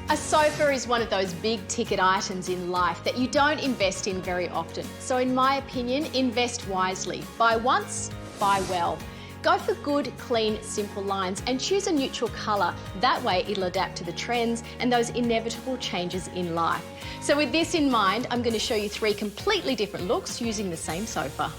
A sofa is one of those big ticket items in life that you don't invest in very often. So in my opinion, invest wisely. Buy once, buy well. Go for good, clean, simple lines and choose a neutral colour. That way it'll adapt to the trends and those inevitable changes in life. So with this in mind, I'm going to show you 3 completely different looks using the same sofa.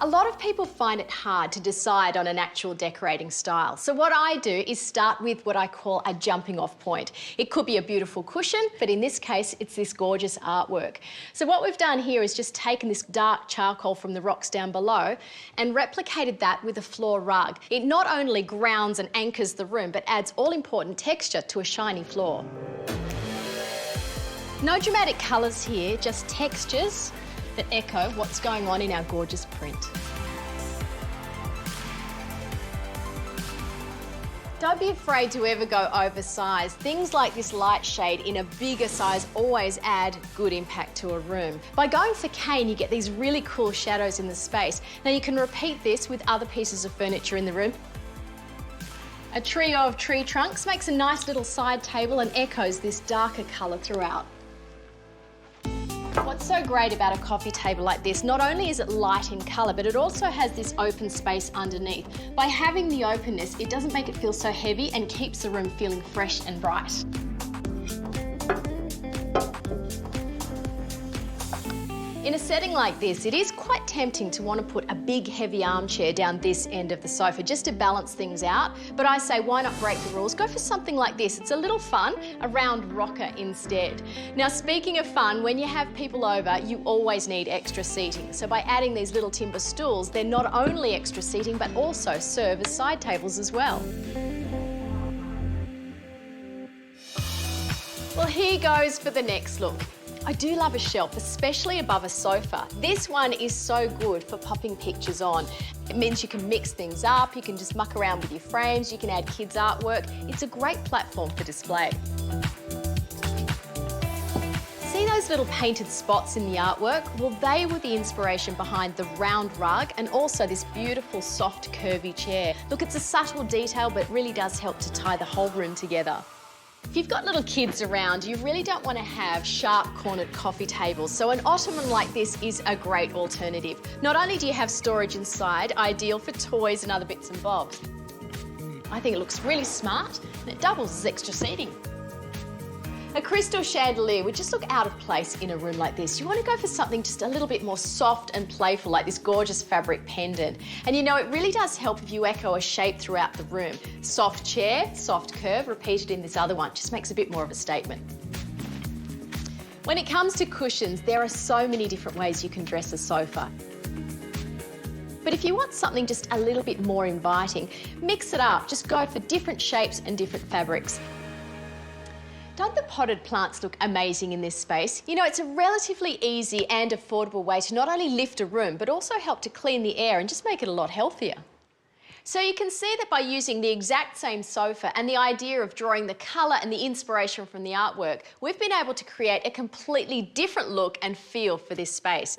A lot of people find it hard to decide on an actual decorating style. So what I do is start with what I call a jumping off point. It could be a beautiful cushion, but in this case, it's this gorgeous artwork. So what we've done here is just taken this dark charcoal from the rocks down below and replicated that with a floor rug. It not only grounds and anchors the room, but adds all-important texture to a shiny floor. No dramatic colours here, just textures that echo what's going on in our gorgeous print. Don't be afraid to ever go oversized. Things like this light shade in a bigger size always add good impact to a room. By going for cane, you get these really cool shadows in the space. Now you can repeat this with other pieces of furniture in the room. A trio of tree trunks makes a nice little side table and echoes this darker colour throughout. What's so great about a coffee table like this, not only is it light in colour, but it also has this open space underneath. By having the openness, it doesn't make it feel so heavy and keeps the room feeling fresh and bright. In a setting like this, it is quite tempting to want to put a big heavy armchair down this end of the sofa just to balance things out, but I say why not break the rules? Go for something like this. It's a little fun, a round rocker instead. Now speaking of fun, when you have people over, you always need extra seating. So by adding these little timber stools, they're not only extra seating but also serve as side tables as well. Well, here goes for the next look. I do love a shelf, especially above a sofa. This one is so good for popping pictures on. It means you can mix things up, you can just muck around with your frames, you can add kids' artwork. It's a great platform for display. See those little painted spots in the artwork? Well, they were the inspiration behind the round rug and also this beautiful, soft, curvy chair. Look, it's a subtle detail, but really does help to tie the whole room together. If you've got little kids around, you really don't want to have sharp cornered coffee tables, so an ottoman like this is a great alternative. Not only do you have storage inside, ideal for toys and other bits and bobs. I think it looks really smart and it doubles as extra seating. A crystal chandelier would just look out of place in a room like this. You want to go for something just a little bit more soft and playful, like this gorgeous fabric pendant. And you know, it really does help if you echo a shape throughout the room. Soft chair, soft curve, repeated in this other one, just makes a bit more of a statement. When it comes to cushions, there are so many different ways you can dress a sofa. But if you want something just a little bit more inviting, mix it up. Just go for different shapes and different fabrics. Don't the potted plants look amazing in this space? You know, it's a relatively easy and affordable way to not only lift a room, but also help to clean the air and just make it a lot healthier. So you can see that by using the exact same sofa and the idea of drawing the colour and the inspiration from the artwork, we've been able to create a completely different look and feel for this space.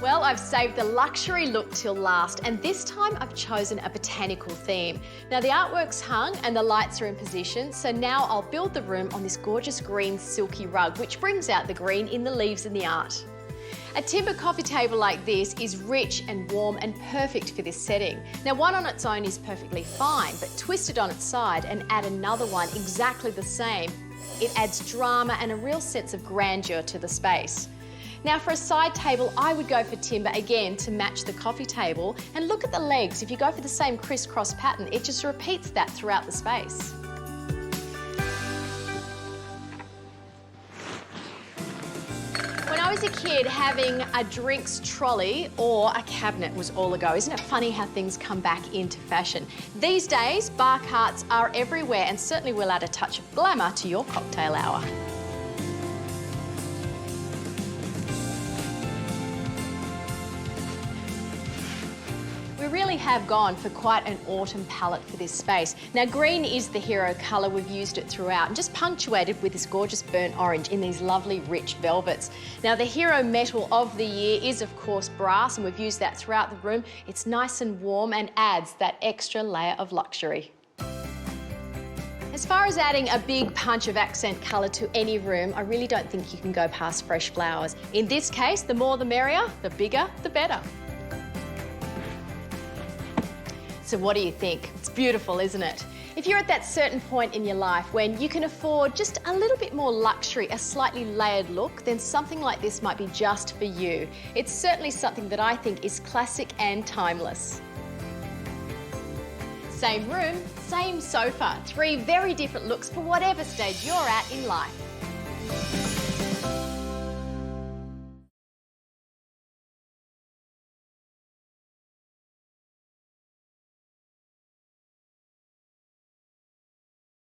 Well, I've saved the luxury look till last, and this time I've chosen a botanical theme. Now the artwork's hung and the lights are in position, so now I'll build the room on this gorgeous green silky rug, which brings out the green in the leaves and the art. A timber coffee table like this is rich and warm and perfect for this setting. Now one on its own is perfectly fine, but twist it on its side and add another one exactly the same. It adds drama and a real sense of grandeur to the space. Now for a side table, I would go for timber again to match the coffee table, and look at the legs. If you go for the same crisscross pattern, it just repeats that throughout the space. When I was a kid, having a drinks trolley or a cabinet was all a go. Isn't it funny how things come back into fashion? These days, bar carts are everywhere and certainly will add a touch of glamour to your cocktail hour. We really have gone for quite an autumn palette for this space. Now green is the hero colour, we've used it throughout and just punctuated with this gorgeous burnt orange in these lovely rich velvets. Now the hero metal of the year is of course brass, and we've used that throughout the room. It's nice and warm and adds that extra layer of luxury. As far as adding a big punch of accent colour to any room, I really don't think you can go past fresh flowers. In this case, the more the merrier, the bigger the better. So what do you think? It's beautiful, isn't it? If you're at that certain point in your life when you can afford just a little bit more luxury, a slightly layered look, then something like this might be just for you. It's certainly something that I think is classic and timeless. Same room, same sofa. 3 very different looks for whatever stage you're at in life.